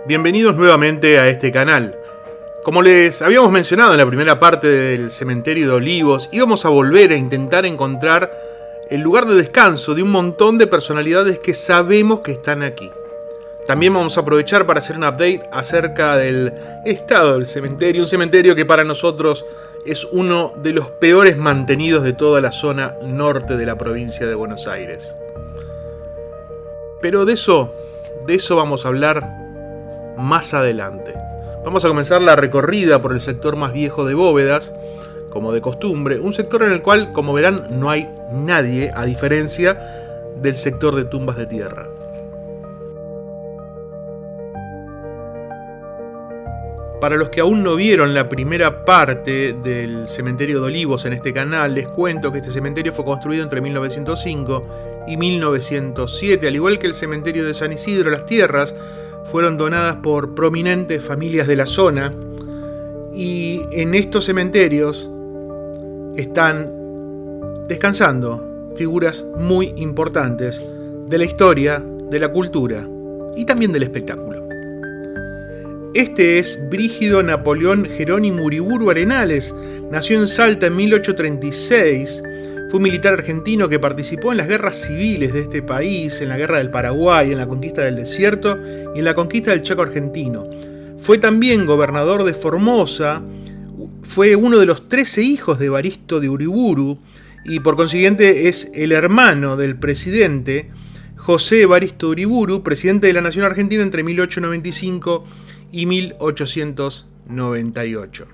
Bienvenidos nuevamente a este canal. Como les habíamos mencionado en la primera parte del Cementerio de Olivos, íbamos a volver a intentar encontrar el lugar de descanso de un montón de personalidades que sabemos que están aquí. También vamos a aprovechar para hacer un update acerca del estado del cementerio, un cementerio que para nosotros es uno de los peores mantenidos de toda la zona norte de la provincia de Buenos Aires. Pero de eso vamos a hablar más adelante. Vamos a comenzar la recorrida por el sector más viejo de Bóvedas, como de costumbre, un sector en el cual, como verán, no hay nadie, a diferencia del sector de tumbas de tierra. Para los que aún no vieron la primera parte del Cementerio de Olivos en este canal, les cuento que este cementerio fue construido entre 1905 y 1907, al igual que el cementerio de San Isidro. Las tierras fueron donadas por prominentes familias de la zona, y en estos cementerios están descansando figuras muy importantes de la historia, de la cultura y también del espectáculo. Este es Brígido Napoleón Jerónimo Uriburu Arenales. Nació en Salta en 1836. Fue un militar argentino que participó en las guerras civiles de este país, en la guerra del Paraguay, en la conquista del desierto y en la conquista del Chaco argentino. Fue también gobernador de Formosa, fue uno de los 13 hijos de Evaristo de Uriburu y por consiguiente es el hermano del presidente José Evaristo Uriburu, presidente de la Nación Argentina entre 1895 y 1898.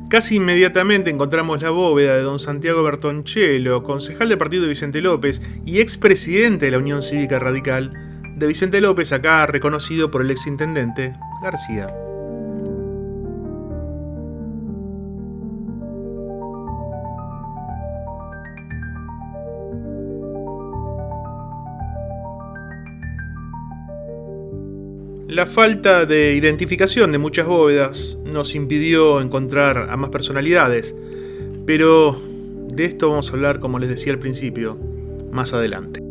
Casi inmediatamente encontramos la bóveda de don Santiago Bertoncello, concejal del partido de Vicente López y expresidente de la Unión Cívica Radical de Vicente López, acá reconocido por el exintendente García. La falta de identificación de muchas bóvedas nos impidió encontrar a más personalidades, pero de esto vamos a hablar, como les decía al principio, más adelante.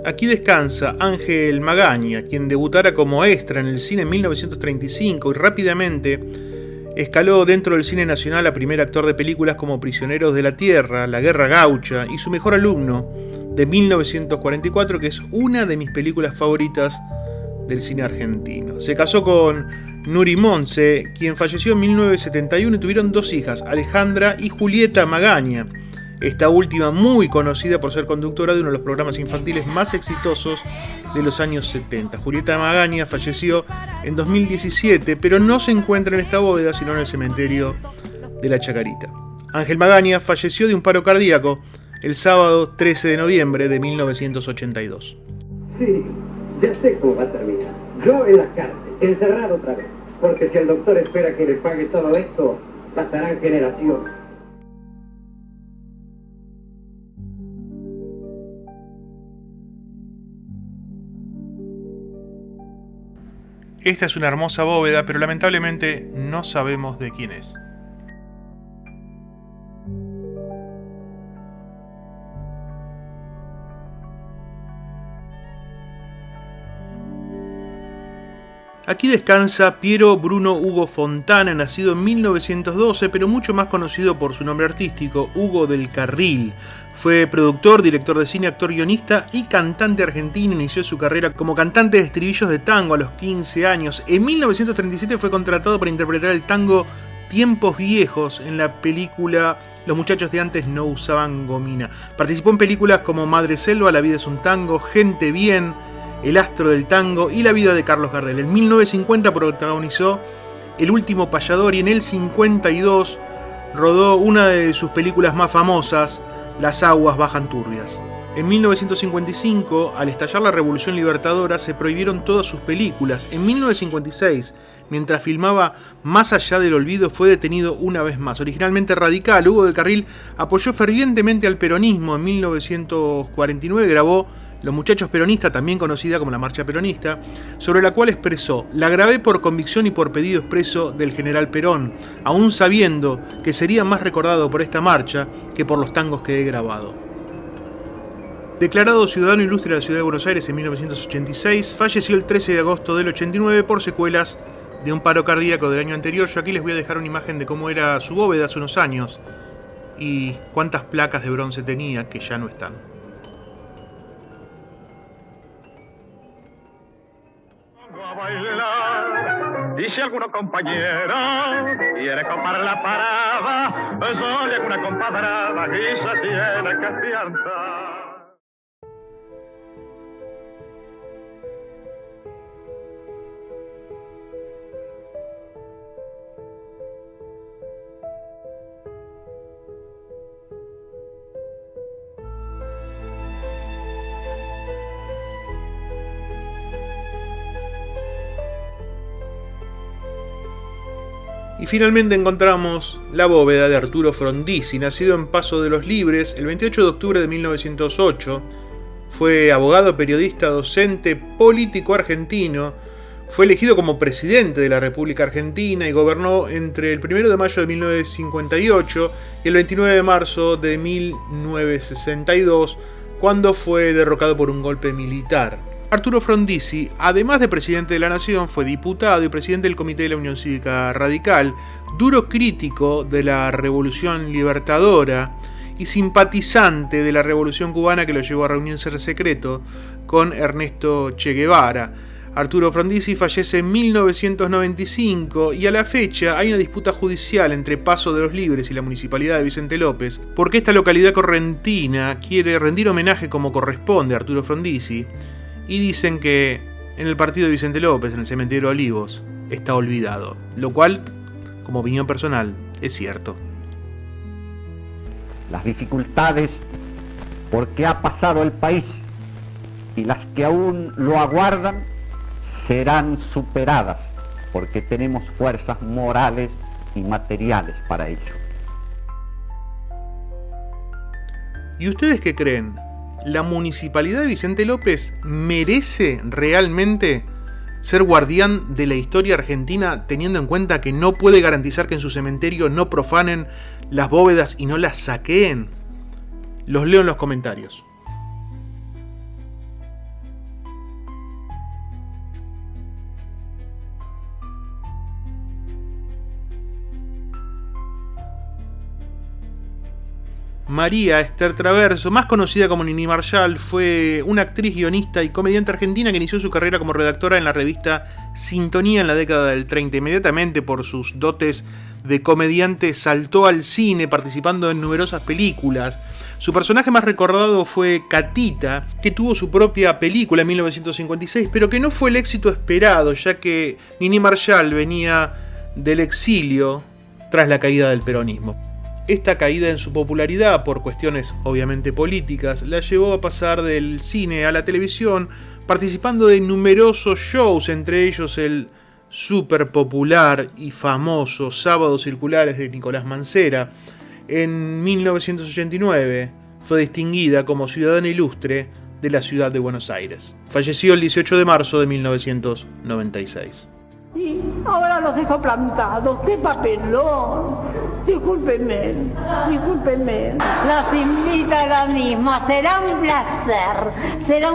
Aquí descansa Ángel Magaña, quien debutara como extra en el cine en 1935 y rápidamente escaló dentro del cine nacional a primer actor de películas como Prisioneros de la Tierra, La Guerra Gaucha y Su Mejor Alumno de 1944, que es una de mis películas favoritas del cine argentino. Se casó con Nuri Montse, quien falleció en 1971 y tuvieron dos hijas, Alejandra y Julieta Magaña. Esta última muy conocida por ser conductora de uno de los programas infantiles más exitosos de los años 70. Julieta Magaña falleció en 2017, pero no se encuentra en esta bóveda, sino en el cementerio de la Chacarita. Ángel Magaña falleció de un paro cardíaco el sábado 13 de noviembre de 1982. Sí, ya sé cómo va a terminar. Yo en la cárcel, encerrado otra vez. Porque si el doctor espera que le pague todo esto, pasarán generaciones. Esta es una hermosa bóveda, pero lamentablemente no sabemos de quién es. Aquí descansa Piero Bruno Hugo Fontana, nacido en 1912, pero mucho más conocido por su nombre artístico, Hugo del Carril. Fue productor, director de cine, actor, guionista y cantante argentino. Inició su carrera como cantante de estribillos de tango a los 15 años. En 1937 fue contratado para interpretar el tango Tiempos Viejos en la película Los muchachos de antes no usaban gomina. Participó en películas como Madre Selva, La vida es un tango, Gente bien, El astro del tango y La vida de Carlos Gardel. En 1950 protagonizó El último payador y en el 52 rodó una de sus películas más famosas, Las aguas bajan turbias. En 1955, al estallar la Revolución Libertadora, se prohibieron todas sus películas. En 1956, mientras filmaba Más allá del olvido, fue detenido una vez más. Originalmente radical, Hugo del Carril apoyó fervientemente al peronismo. En 1949 grabó Los Muchachos Peronistas, también conocida como la Marcha Peronista, sobre la cual expresó: la grabé por convicción y por pedido expreso del general Perón, aún sabiendo que sería más recordado por esta marcha que por los tangos que he grabado. Declarado ciudadano ilustre de la ciudad de Buenos Aires en 1986, falleció el 13 de agosto del 89 por secuelas de un paro cardíaco del año anterior. Yo aquí les voy a dejar una imagen de cómo era su bóveda hace unos años y cuántas placas de bronce tenía, que ya no están. Dice alguno compañero, quiere comprar la parada, soy alguna compadrada y se tiene que afianzar. Y finalmente encontramos la bóveda de Arturo Frondizi, nacido en Paso de los Libres el 28 de octubre de 1908. Fue abogado, periodista, docente, político argentino. Fue elegido como presidente de la República Argentina y gobernó entre el 1 de mayo de 1958 y el 29 de marzo de 1962, cuando fue derrocado por un golpe militar. Arturo Frondizi, además de presidente de la Nación, fue diputado y presidente del Comité de la Unión Cívica Radical, duro crítico de la Revolución Libertadora y simpatizante de la Revolución Cubana, que lo llevó a reunirse en secreto con Ernesto Che Guevara. Arturo Frondizi fallece en 1995 y a la fecha hay una disputa judicial entre Paso de los Libres y la Municipalidad de Vicente López, porque esta localidad correntina quiere rendir homenaje como corresponde a Arturo Frondizi. Y dicen que en el partido de Vicente López, en el cementerio de Olivos, está olvidado. Lo cual, como opinión personal, es cierto. Las dificultades por que ha pasado el país y las que aún lo aguardan serán superadas porque tenemos fuerzas morales y materiales para ello. ¿Y ustedes qué creen? ¿La Municipalidad de Vicente López merece realmente ser guardián de la historia argentina, teniendo en cuenta que no puede garantizar que en su cementerio no profanen las bóvedas y no las saqueen? Los leo en los comentarios. María Esther Traverso, más conocida como Nini Marshall, fue una actriz, guionista y comediante argentina que inició su carrera como redactora en la revista Sintonía en la década del 30. Inmediatamente, por sus dotes de comediante, saltó al cine, participando en numerosas películas. Su personaje más recordado fue Catita, que tuvo su propia película en 1956, pero que no fue el éxito esperado, ya que Nini Marshall venía del exilio tras la caída del peronismo. Esta caída en su popularidad, por cuestiones obviamente políticas, la llevó a pasar del cine a la televisión, participando de numerosos shows, entre ellos el súper popular y famoso Sábados Circulares de Nicolás Mancera. En 1989 fue distinguida como ciudadana ilustre de la ciudad de Buenos Aires. Falleció el 18 de marzo de 1996. Y ahora los dejo plantados. ¡Qué papelón! Discúlpenme. Los invito a lo mismo. Será un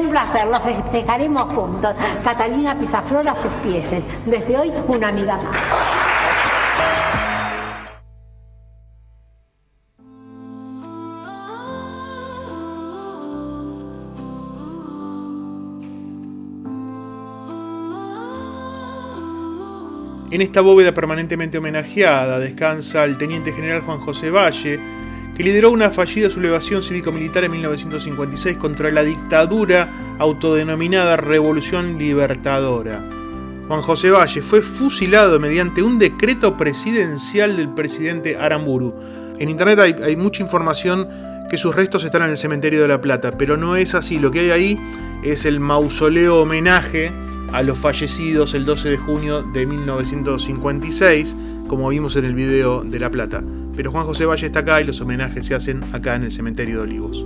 placer. Los festejaremos juntos. Catalina Pisaflor a sus pies. Desde hoy, una amiga más. En esta bóveda permanentemente homenajeada descansa el teniente general Juan José Valle, que lideró una fallida sublevación cívico-militar en 1956 contra la dictadura autodenominada Revolución Libertadora. Juan José Valle fue fusilado mediante un decreto presidencial del presidente Aramburu. En internet hay mucha información que sus restos están en el cementerio de La Plata, pero no es así. Lo que hay ahí es el mausoleo homenaje a los fallecidos el 12 de junio de 1956, como vimos en el video de La Plata. Pero Juan José Valle está acá y los homenajes se hacen acá en el cementerio de Olivos.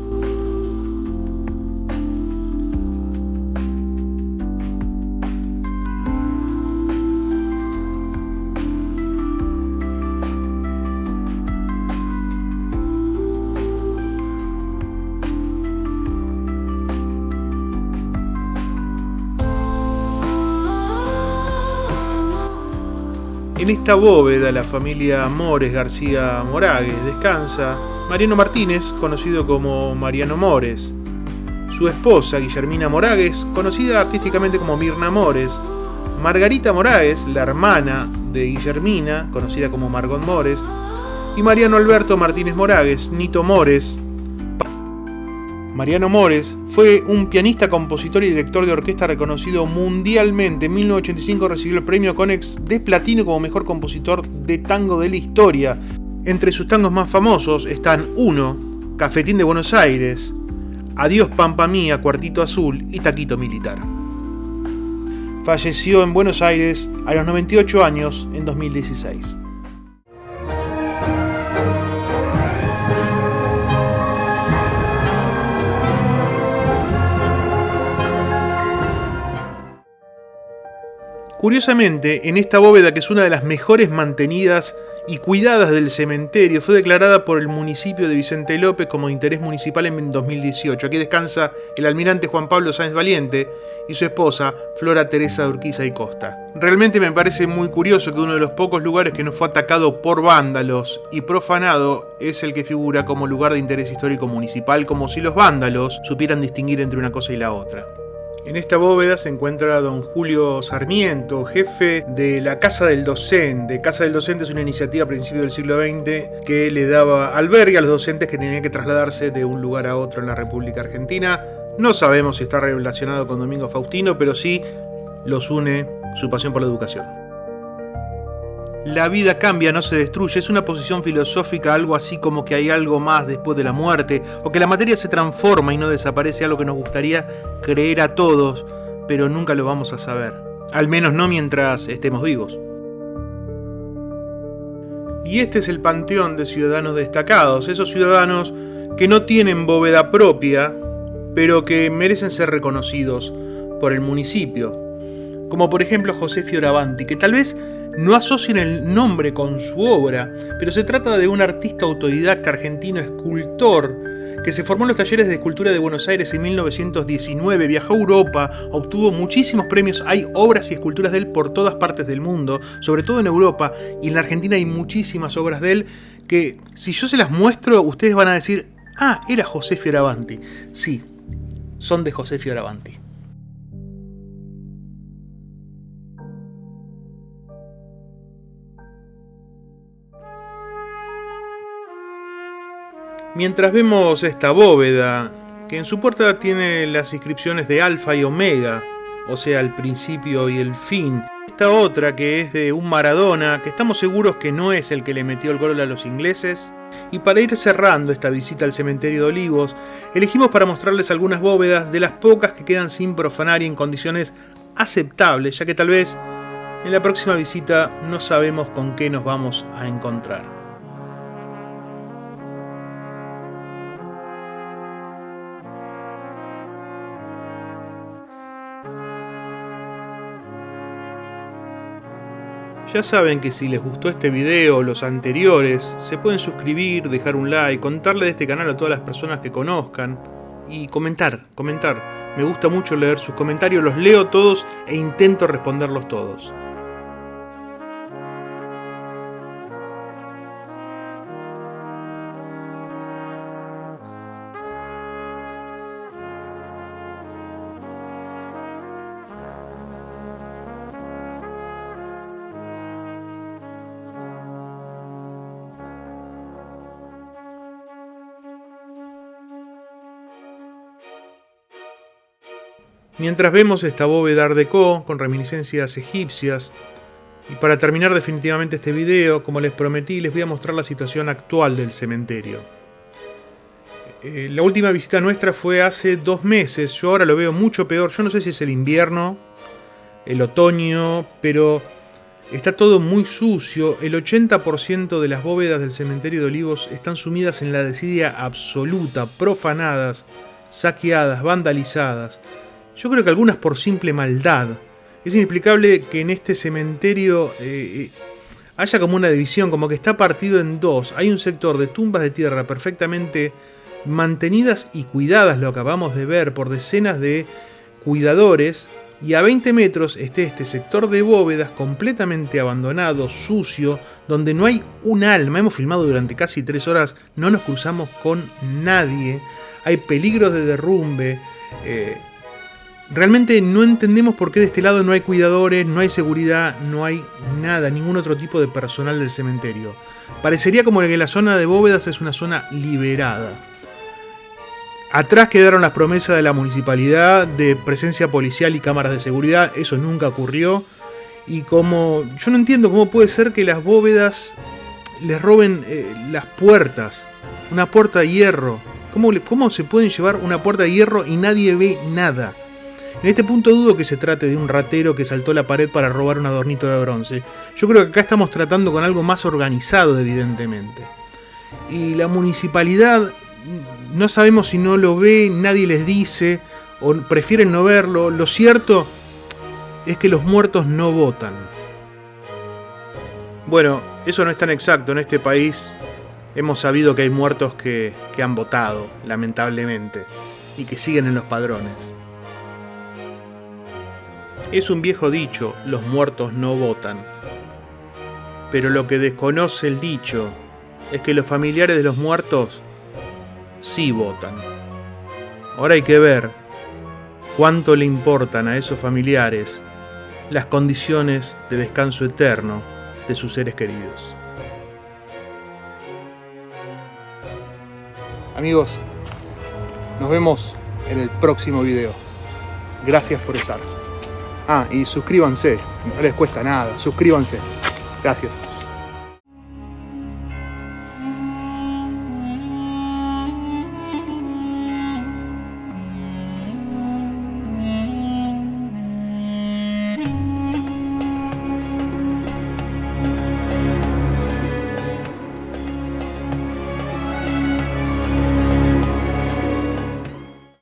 En esta bóveda la familia Mores García Moragues descansa Mariano Martínez, conocido como Mariano Mores, su esposa Guillermina Moragues, conocida artísticamente como Mirna Mores, Margarita Moragues, la hermana de Guillermina, conocida como Margot Mores, y Mariano Alberto Martínez Moragues, Nito Mores. Mariano Mores fue un pianista, compositor y director de orquesta reconocido mundialmente. En 1985 recibió el premio Konex de platino como mejor compositor de tango de la historia. Entre sus tangos más famosos están 1, Cafetín de Buenos Aires, Adiós Pampa Mía, Cuartito Azul y Taquito Militar. Falleció en Buenos Aires a los 98 años en 2016. Curiosamente, en esta bóveda, que es una de las mejores mantenidas y cuidadas del cementerio, fue declarada por el municipio de Vicente López como de interés municipal en 2018. Aquí descansa el almirante Juan Pablo Sáenz Valiente y su esposa Flora Teresa de Urquiza y Costa. Realmente me parece muy curioso que uno de los pocos lugares que no fue atacado por vándalos y profanado es el que figura como lugar de interés histórico municipal, como si los vándalos supieran distinguir entre una cosa y la otra. En esta bóveda se encuentra don Julio Sarmiento, jefe de la Casa del Docente. Casa del Docente es una iniciativa a principios del siglo XX que le daba albergue a los docentes que tenían que trasladarse de un lugar a otro en la República Argentina. No sabemos si está relacionado con Domingo Faustino, pero sí los une su pasión por la educación. La vida cambia, no se destruye. Es una posición filosófica, algo así como que hay algo más después de la muerte, o que la materia se transforma y no desaparece, algo que nos gustaría creer a todos, pero nunca lo vamos a saber. Al menos no mientras estemos vivos. Y este es el panteón de ciudadanos destacados, esos ciudadanos que no tienen bóveda propia, pero que merecen ser reconocidos por el municipio. Como por ejemplo José Fioravanti, que tal vez no asocian el nombre con su obra, pero se trata de un artista autodidacta argentino, escultor, que se formó en los talleres de escultura de Buenos Aires en 1919, viajó a Europa, obtuvo muchísimos premios, hay obras y esculturas de él por todas partes del mundo, sobre todo en Europa, y en la Argentina hay muchísimas obras de él que, si yo se las muestro, ustedes van a decir, ah, era José Fioravanti. Sí, son de José Fioravanti. Mientras vemos esta bóveda, que en su puerta tiene las inscripciones de Alfa y Omega, o sea, el principio y el fin. Esta otra, que es de un Maradona, que estamos seguros que no es el que le metió el gol a los ingleses. Y para ir cerrando esta visita al cementerio de Olivos, elegimos para mostrarles algunas bóvedas de las pocas que quedan sin profanar y en condiciones aceptables, ya que tal vez en la próxima visita no sabemos con qué nos vamos a encontrar. Ya saben que si les gustó este video o los anteriores, se pueden suscribir, dejar un like, contarle de este canal a todas las personas que conozcan y comentar. Me gusta mucho leer sus comentarios, los leo todos e intento responderlos todos. Mientras vemos esta bóveda Art Deco con reminiscencias egipcias, y para terminar definitivamente este video, como les prometí, les voy a mostrar la situación actual del cementerio. La última visita nuestra fue hace 2 meses. Yo ahora lo veo mucho peor. Yo no sé si es el invierno, el otoño, pero está todo muy sucio. El 80% de las bóvedas del cementerio de Olivos están sumidas en la desidia absoluta, profanadas, saqueadas, vandalizadas. Yo creo que algunas por simple maldad. Es inexplicable que en este cementerio haya como una división, como que está partido en dos. Hay un sector de tumbas de tierra perfectamente mantenidas y cuidadas, lo acabamos de ver, por decenas de cuidadores, y a 20 metros esté este sector de bóvedas completamente abandonado, sucio, donde no hay un alma. Hemos filmado durante casi 3 horas, no nos cruzamos con nadie, hay peligros de derrumbe. Realmente no entendemos por qué de este lado no hay cuidadores, no hay seguridad, no hay nada, ningún otro tipo de personal del cementerio. Parecería como que la zona de bóvedas es una zona liberada. Atrás quedaron las promesas de la municipalidad de presencia policial y cámaras de seguridad. Eso nunca ocurrió. Y como yo no entiendo cómo puede ser que las bóvedas les roben las puertas. Una puerta de hierro. ¿Cómo se pueden llevar una puerta de hierro y nadie ve nada? En este punto dudo que se trate de un ratero que saltó la pared para robar un adornito de bronce. Yo creo que acá estamos tratando con algo más organizado, evidentemente. Y la municipalidad, no sabemos si no lo ve, nadie les dice, o prefieren no verlo. Lo cierto es que los muertos no votan. Bueno, eso no es tan exacto. En este país hemos sabido que hay muertos que han votado, lamentablemente, y que siguen en los padrones. Es un viejo dicho, los muertos no votan. Pero lo que desconoce el dicho es que los familiares de los muertos sí votan. Ahora hay que ver cuánto le importan a esos familiares las condiciones de descanso eterno de sus seres queridos. Amigos, nos vemos en el próximo video. Gracias por estar. Y suscríbanse, no les cuesta nada, suscríbanse. Gracias.